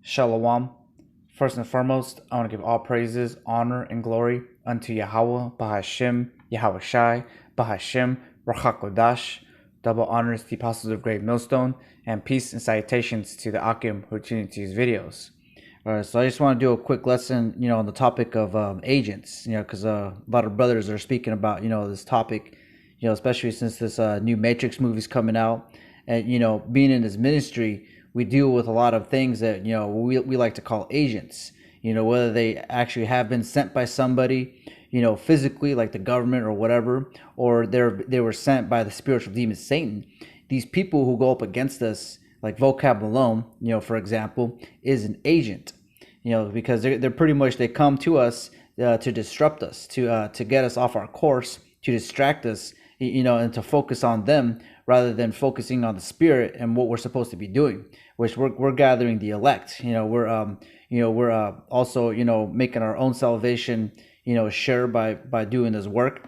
Shalom. First and foremost, I want to give all praises, honor, and glory unto Yahweh, Bahashim, Yahweh Shai, Bahashim, Rachakodash. Double honors to the apostles of Great Millstone, and peace and salutations to the Akim who tune into these videos. Alright, so I just want to do a quick lesson, on the topic of agents, because a lot of brothers are speaking about, this topic, especially since this new Matrix movie's coming out, and being in this ministry, we deal with a lot of things that we like to call agents. Whether they actually have been sent by somebody, physically, like the government or whatever, or they were sent by the spiritual demon Satan. These people who go up against us, like Vocab Malone, for example, is an agent. Because they're pretty much, they come to us to disrupt us, to get us off our course, to distract us, and to focus on them rather than focusing on the spirit and what we're supposed to be doing, which we're gathering the elect. We're also making our own salvation sure by doing this work.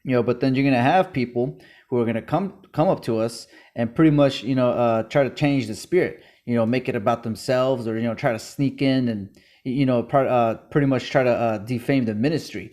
But then you're gonna have people who are gonna come up to us and pretty much try to change the spirit, make it about themselves, or try to sneak in and pretty much try to defame the ministry.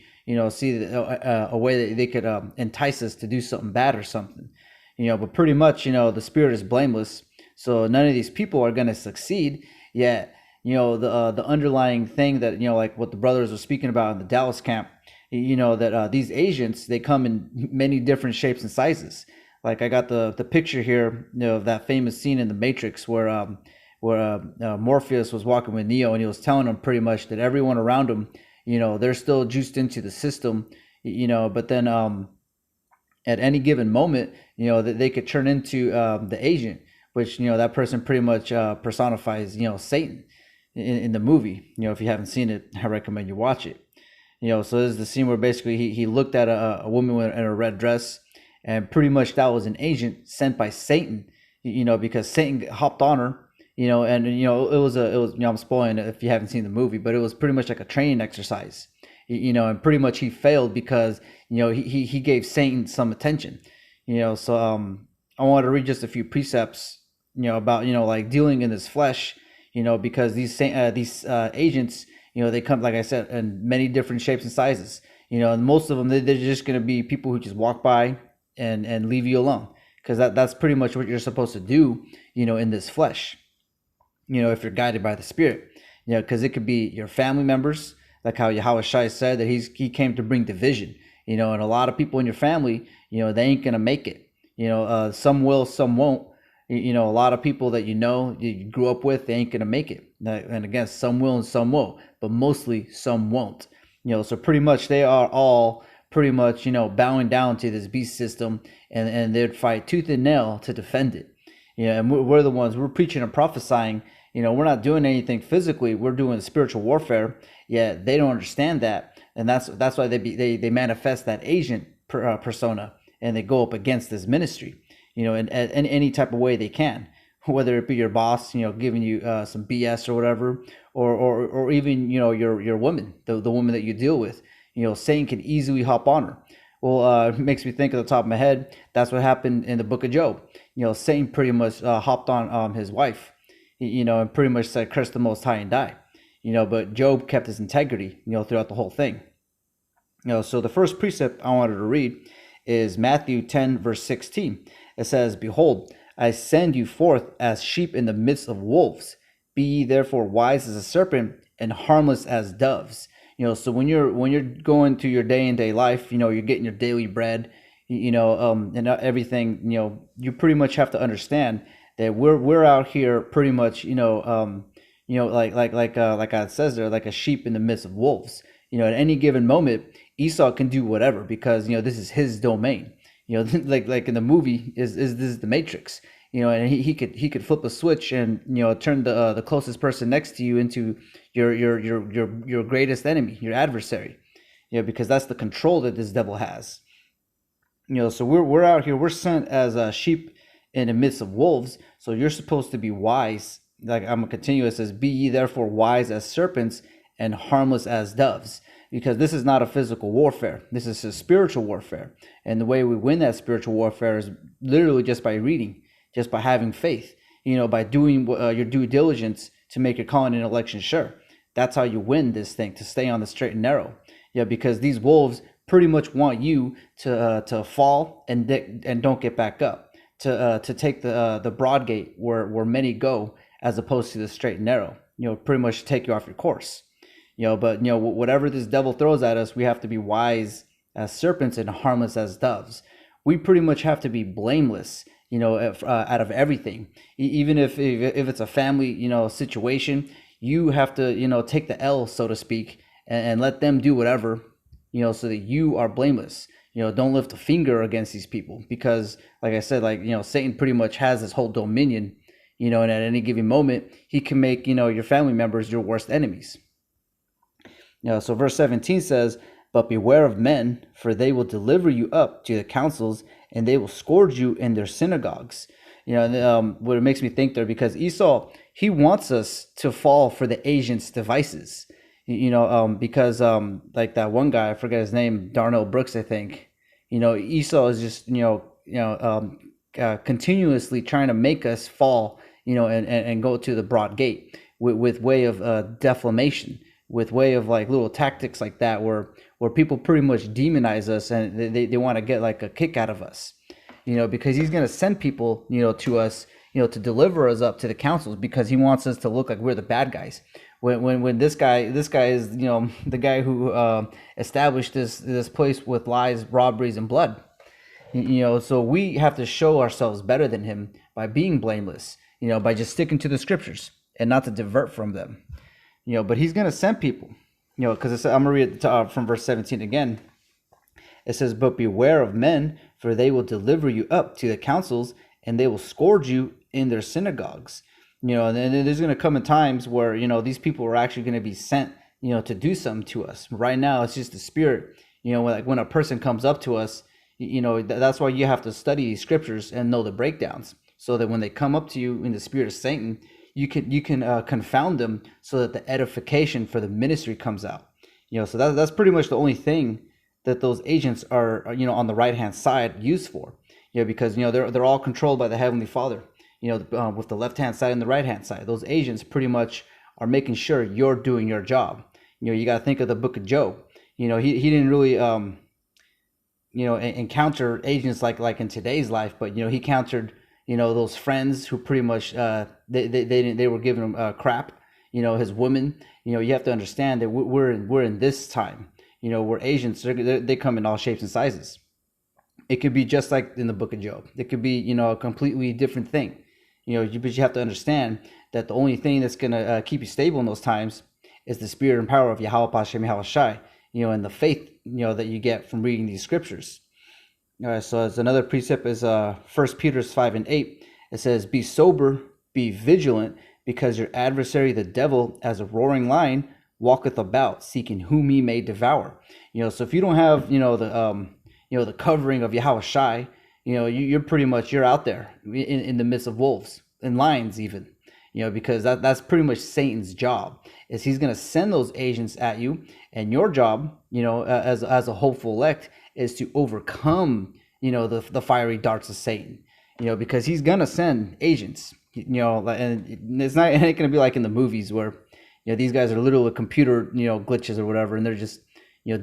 See a way that they could entice us to do something bad or something. But pretty much the spirit is blameless, so none of these people are gonna succeed. Yet the underlying thing that like what the brothers were speaking about in the Dallas camp, that these agents, they come in many different shapes and sizes. Like I got the picture here, of that famous scene in the Matrix where Morpheus was walking with Neo, and he was telling him pretty much that everyone around him, they're still juiced into the system, but then at any given moment, that they could turn into the agent, which that person pretty much personifies Satan in the movie. If you haven't seen it, I recommend you watch it. So this is the scene where basically he looked at a woman in a red dress, and pretty much that was an agent sent by Satan, because Satan hopped on her, and it was I'm spoiling it if you haven't seen the movie, but it was pretty much like a training exercise, and pretty much he failed because he gave Satan some attention. So I wanted to read just a few precepts about like dealing in this flesh, because these agents, they come, like I said, in many different shapes and sizes. And most of them, they're just going to be people who just walk by and leave you alone, because that's pretty much what you're supposed to do, in this flesh, if you're guided by the spirit, because it could be your family members, like how Yahweh Shai said that he came to bring division, and a lot of people in your family, they ain't going to make it. Some will, some won't. A lot of people that you grew up with, they ain't gonna make it. And again, some will and some won't, but mostly some won't. So pretty much they are all pretty much bowing down to this beast system, and they'd fight tooth and nail to defend it. And we're the ones, we're preaching and prophesying. We're not doing anything physically, we're doing spiritual warfare. Yet they don't understand that, and that's why they manifest that agent persona, and they go up against this ministry, in any type of way they can, whether it be your boss, giving you some BS or whatever, or even, your woman, the woman that you deal with, Satan can easily hop on her. Well, it makes me think, at the top of my head, that's what happened in the book of Job. Satan pretty much hopped on his wife, and pretty much said, curse the Most High and die. But Job kept his integrity, throughout the whole thing. So the first precept I wanted to read is Matthew 10, verse 16. It says, "Behold, I send you forth as sheep in the midst of wolves. Be ye therefore wise as a serpent and harmless as doves." So when you're going through your day and day life, you're getting your daily bread, and everything, you pretty much have to understand that we're out here pretty much, like God says there, like a sheep in the midst of wolves. At any given moment, Esau can do whatever, because this is his domain. Like in the movie, is this is the Matrix? And he could flip a switch and turn the closest person next to you into your greatest enemy, your adversary. Because that's the control that this devil has. So we're out here, we're sent as sheep in the midst of wolves. So you're supposed to be wise. Like I'm gonna continue. It says, "Be ye therefore wise as serpents and harmless as doves." Because this is not a physical warfare. This is a spiritual warfare. And the way we win that spiritual warfare is literally just by reading, just by having faith, by doing your due diligence to make your calling and election sure. That's how you win this thing, to stay on the straight and narrow. Yeah, because these wolves pretty much want you to fall and don't get back up, to take the broad gate where many go, as opposed to the straight and narrow. Pretty much take you off your course. But whatever this devil throws at us, we have to be wise as serpents and harmless as doves. We pretty much have to be blameless, out of everything. Even if it's a family, situation, you have to, take the L, so to speak, and let them do whatever, so that you are blameless. Don't lift a finger against these people, because, like I said, Satan pretty much has this whole dominion, and at any given moment, he can make, your family members your worst enemies. So verse 17 says, "But beware of men, for they will deliver you up to the councils, and they will scourge you in their synagogues." What it makes me think there, because Esau, he wants us to fall for the agent's devices. Because like that one guy, I forget his name, Darnell Brooks, I think. Esau is just continuously trying to make us fall, and go to the broad gate with way of defamation, with way of like little tactics like that, where people pretty much demonize us, and they want to get like a kick out of us, because he's going to send people, to us, to deliver us up to the councils, because he wants us to look like we're the bad guys. When this guy is, the guy who established this place with lies, robberies, and blood. So we have to show ourselves better than him by being blameless, by just sticking to the scriptures and not to divert from them. But he's going to send people, because I'm going to read from verse 17 again. It says, "But beware of men, for they will deliver you up to the councils, and they will scourge you in their synagogues." And then there's going to come in times where, these people are actually going to be sent, to do something to us. Right now, it's just the spirit. When a person comes up to us, that's why you have to study these scriptures and know the breakdowns, so that when they come up to you in the spirit of Satan, you can confound them, so that the edification for the ministry comes out. So that's pretty much the only thing that those agents are, on the right hand side used for. Because they're all controlled by the Heavenly Father. With the left hand side and the right hand side, those agents pretty much are making sure you're doing your job. You got to think of the book of Job. He didn't really encounter agents like in today's life, but he countered those friends who pretty much they were giving him crap. His women. You have to understand that we're in this time. Where agents, they come in all shapes and sizes. It could be just like in the book of Job. It could be a completely different thing. But you have to understand that the only thing that's gonna keep you stable in those times is the spirit and power of Yahweh Hashem Yahweh Shai, and the faith that you get from reading these scriptures. All right, so as another precept is 1 Peter 5:8. It says, "Be sober, be vigilant, because your adversary the devil, as a roaring lion, walketh about, seeking whom he may devour." So if you don't have the covering of Yahweh Shai, you're pretty much, you're out there in the midst of wolves and lions even, because that's pretty much Satan's job, is he's going to send those agents at you, and your job, as a hopeful elect, is to overcome, the fiery darts of Satan, because he's going to send agents, and it ain't going to be like in the movies where, these guys are literally computer, glitches or whatever, and they're just,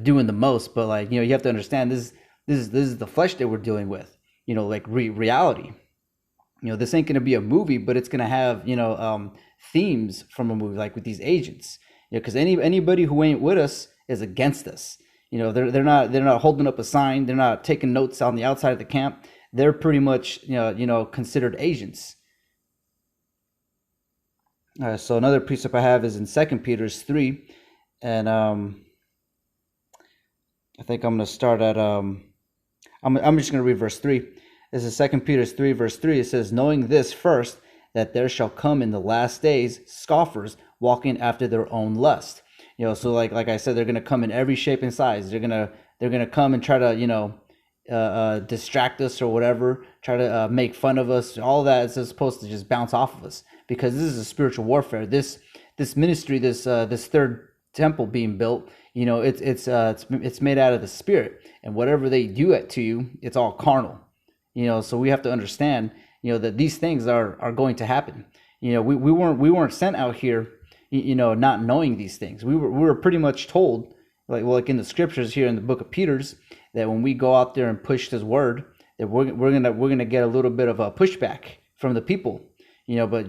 doing the most. But you have to understand this is the flesh that we're dealing with. Reality. This ain't gonna be a movie, but it's gonna have themes from a movie, like with these agents. Because anybody who ain't with us is against us. They're not holding up a sign. They're not taking notes on the outside of the camp. They're pretty much considered agents. So another precept I have is in 2 Peter 3, and I think I'm gonna start at I'm just going to read verse 3. This is 2 Peter 3, verse 3. It says, "Knowing this first, that there shall come in the last days scoffers, walking after their own lust." So like I said, they're going to come in every shape and size. They're gonna come and try to distract us or whatever, try to make fun of us. All that is supposed to just bounce off of us, because this is a spiritual warfare. This ministry, this third temple being built, it's made out of the spirit, and whatever they do it to you, it's all carnal. So we have to understand, that these things are going to happen. We weren't sent out here, not knowing these things. We were pretty much told, like in the scriptures here in the book of Peter's, that when we go out there and push this word, that we're gonna get a little bit of a pushback from the people, but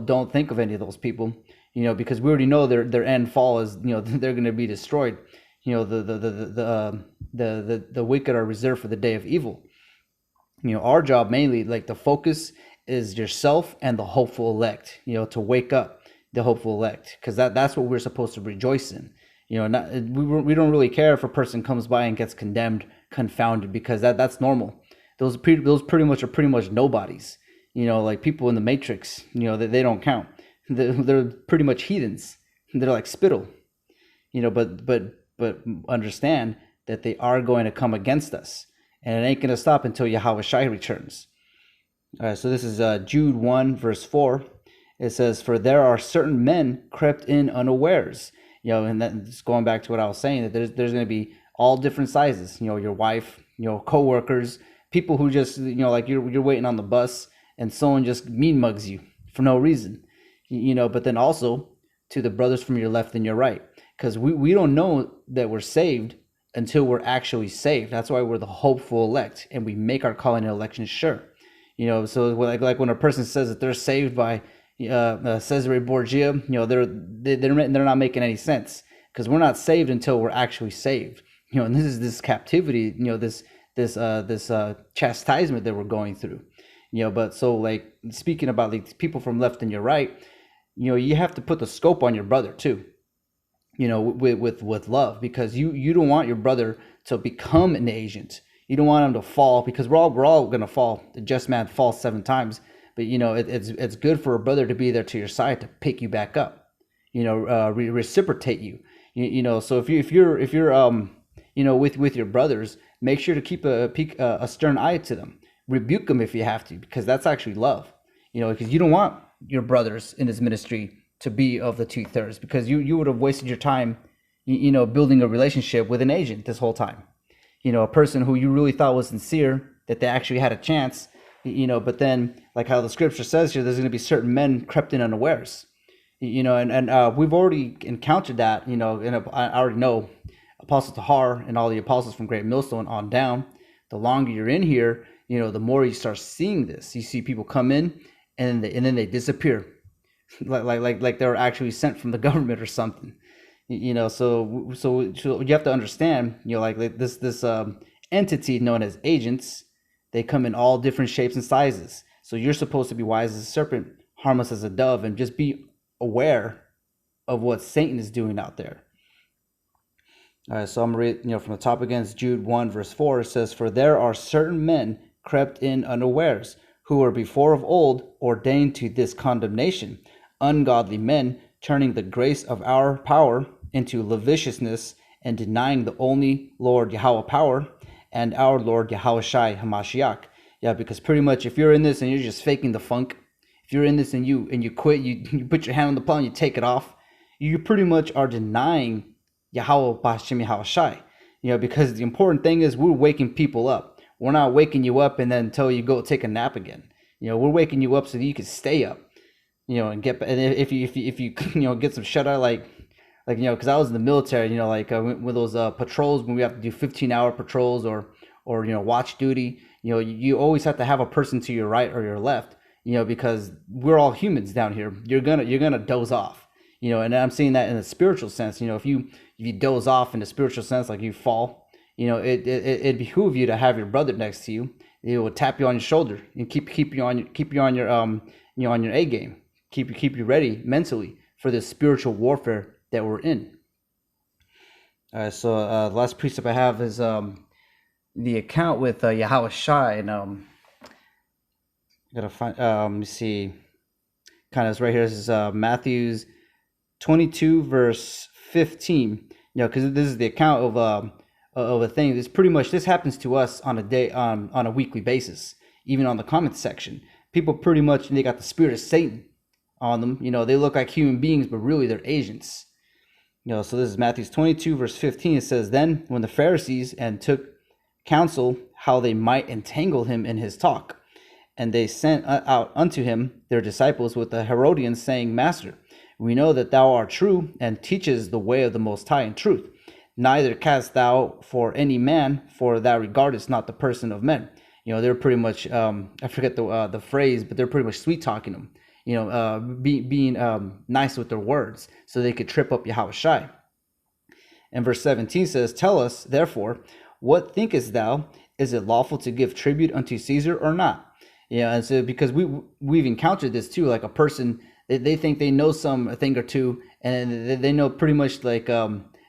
don't think of any of those people, because we already know their end fall is, they're gonna be destroyed. The wicked are reserved for the day of evil. Our job mainly, like the focus, is yourself and the hopeful elect, to wake up the hopeful elect, because that's what we're supposed to rejoice in. We don't really care if a person comes by and gets condemned, confounded, because that's normal. Those pretty much nobodies. Like people in the Matrix, they don't count. They're pretty much heathens. They're like spittle. But understand that they are going to come against us, and it ain't going to stop until Yahweh Shai returns. All right, so this is Jude 1 verse 4. It says, "For there are certain men crept in unawares." And that's going back to what I was saying, that there's going to be all different sizes. Your wife, co-workers, people who just, like you're waiting on the bus and someone just mean mugs you for no reason. But then also to the brothers from your left and your right, because we don't know that we're saved until we're actually saved. That's why we're the hopeful elect, and we make our calling and election sure. So like when a person says that they're saved by Cesare Borgia, they're not making any sense, because we're not saved until we're actually saved. And this captivity, this chastisement that we're going through. But so, like, speaking about the people from left and your right, you have to put the scope on your brother too. With love, because you don't want your brother to become an agent. You don't want him to fall, because we're all gonna fall. The just man falls 7 times. But it's good for a brother to be there to your side to pick you back up, reciprocate you. So if you're with your brothers, make sure to keep a stern eye to them. Rebuke them if you have to, because that's actually love. Because you don't want your brothers in this ministry to be of the 2/3, because you would have wasted your time, building a relationship with an agent this whole time. A person who you really thought was sincere, that they actually had a chance. But then, like how the scripture says here, there's going to be certain men crept in unawares, and we've already encountered that, and I already know Apostle Tahar and all the apostles from Great Millstone on down. The longer you're in here, the more you start seeing this. You see people come in and then they disappear, like they were actually sent from the government or something. So you have to understand, like this entity known as agents. They come in all different shapes and sizes. So you're supposed to be wise as a serpent, harmless as a dove, and just be aware of what Satan is doing out there. All right, so I'm going to read, from the top again. It's Jude 1 verse 4. It says, "For there are certain men crept in unawares, who were before of old ordained to this condemnation, ungodly men, turning the grace of our power into lasciviousness, and denying the only Lord Yahweh power, and our Lord Yahweh Shai HaMashiach." Yeah, because pretty much if you're in this and you're just faking the funk, if you're in this and you quit, you put your hand on the plow and you take it off, you pretty much are denying Yahweh B'Hashem Yahweh Shai. Because the important thing is we're waking people up. We're not waking you up and then until you go take a nap again. We're waking you up so that you can stay up. And if you get some shut eye, like because I was in the military, with those patrols, when we have to do 15-hour patrols or watch duty, you always have to have a person to your right or your left, because we're all humans down here. You're gonna doze off, and I'm seeing that in a spiritual sense. If you doze off in the spiritual sense, like you fall, it behoove you to have your brother next to you. It will tap you on your shoulder and keep you on your on your A game, keep you ready mentally for this spiritual warfare that we're in. All right, so the last precept I have is the account with Yahweh Shai, and gotta find. Let me see. Kind of right here. This is Matthew's 22 verse 15. Because this is the account of a thing. This happens to us on a weekly basis, even on the comment section. People pretty much, they got the spirit of Satan on them. They look like human beings, but really they're agents. So this is Matthew 22 verse 15. It says, "Then when the Pharisees and took counsel how they might entangle him in his talk, And they sent out unto him their disciples with the Herodians, saying, Master, we know that thou art true, and teachest the way of the Most High in truth. Neither cast thou for any man, for thou regardest not the person of men. They're pretty much, I forget the phrase, but they're pretty much sweet talking them, being nice with their words so they could trip up Yahushai. And verse 17 says, Tell us, therefore, what thinkest thou? Is it lawful to give tribute unto Caesar or not? And so because we've encountered this too, like a person, they think they know a thing or two, and they know pretty much like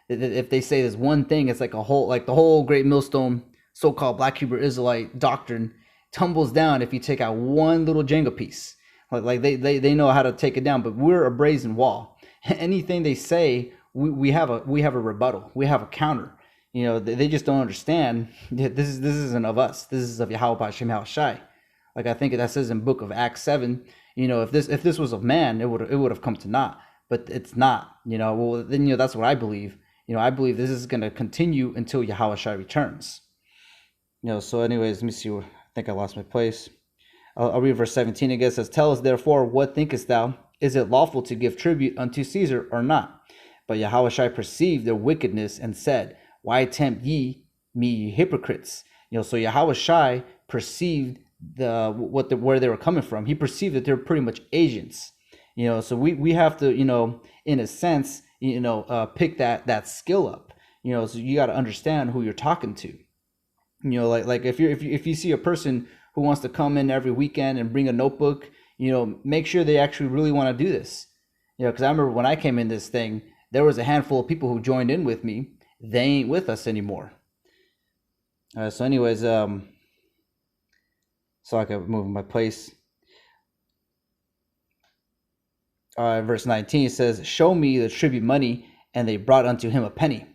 if they say this one thing, it's like the whole Great Millstone so-called Black Hebrew Israelite doctrine tumbles down if you take out one little Jenga piece. Like they know how to take it down, but we're a brazen wall. Anything they say, we have a rebuttal, we have a counter. They just don't understand that this isn't of us. This is of Yahweh Hashem Yahushai. Like I think that says in book of Acts 7, if this was of man, it would have come to naught, but it's not. Well then that's what I believe. I believe this is going to continue until Yahushai returns. So anyways, let me see. I think I lost my place. I'll read verse 17 again. It says, Tell us therefore, what thinkest thou? Is it lawful to give tribute unto Caesar or not? But Yahushai perceived their wickedness and said, Why tempt ye me, ye hypocrites? So Yahushai perceived where they were coming from. He perceived that they're pretty much agents. So we have to, in a sense, pick that skill up. So you got to understand who you're talking to. Like if you see a person who wants to come in every weekend and bring a notebook, make sure they actually really want to do this. Because I remember when I came in this thing, there was a handful of people who joined in with me. They ain't with us anymore. So anyways, so I can move my place. Verse 19 says, Show me the tribute money, and they brought unto him a penny.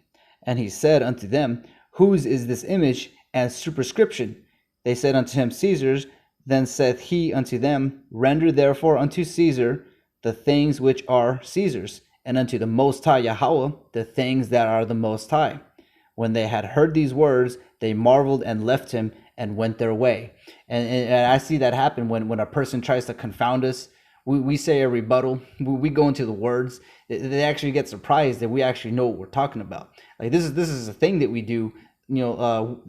And he said unto them, Whose is this image and superscription? They said unto him, Caesar's. Then saith he unto them, Render therefore unto Caesar the things which are Caesar's, and unto the Most High Yahweh the things that are the Most High. When they had heard these words, they marveled and left him and went their way. And I see that happen when a person tries to confound us. We say a rebuttal. We go into the words. They actually get surprised that we actually know what we're talking about. Like this is a thing that we do,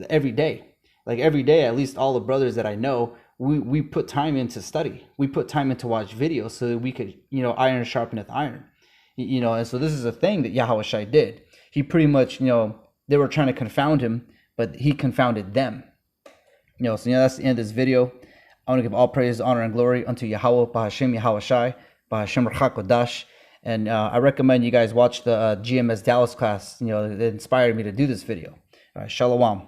every day. Like every day, at least all the brothers that I know, we put time into study. We put time into watch videos so that we could, iron sharpeneth iron. And so this is a thing that Yahushai did. He pretty much, they were trying to confound him, but he confounded them. So that's the end of this video. I want to give all praise, honor, and glory unto Yahweh, Bahashem Yahushai, Bahashem Rachakodash. And I recommend you guys watch the GMS Dallas class. It inspired me to do this video. Shalom.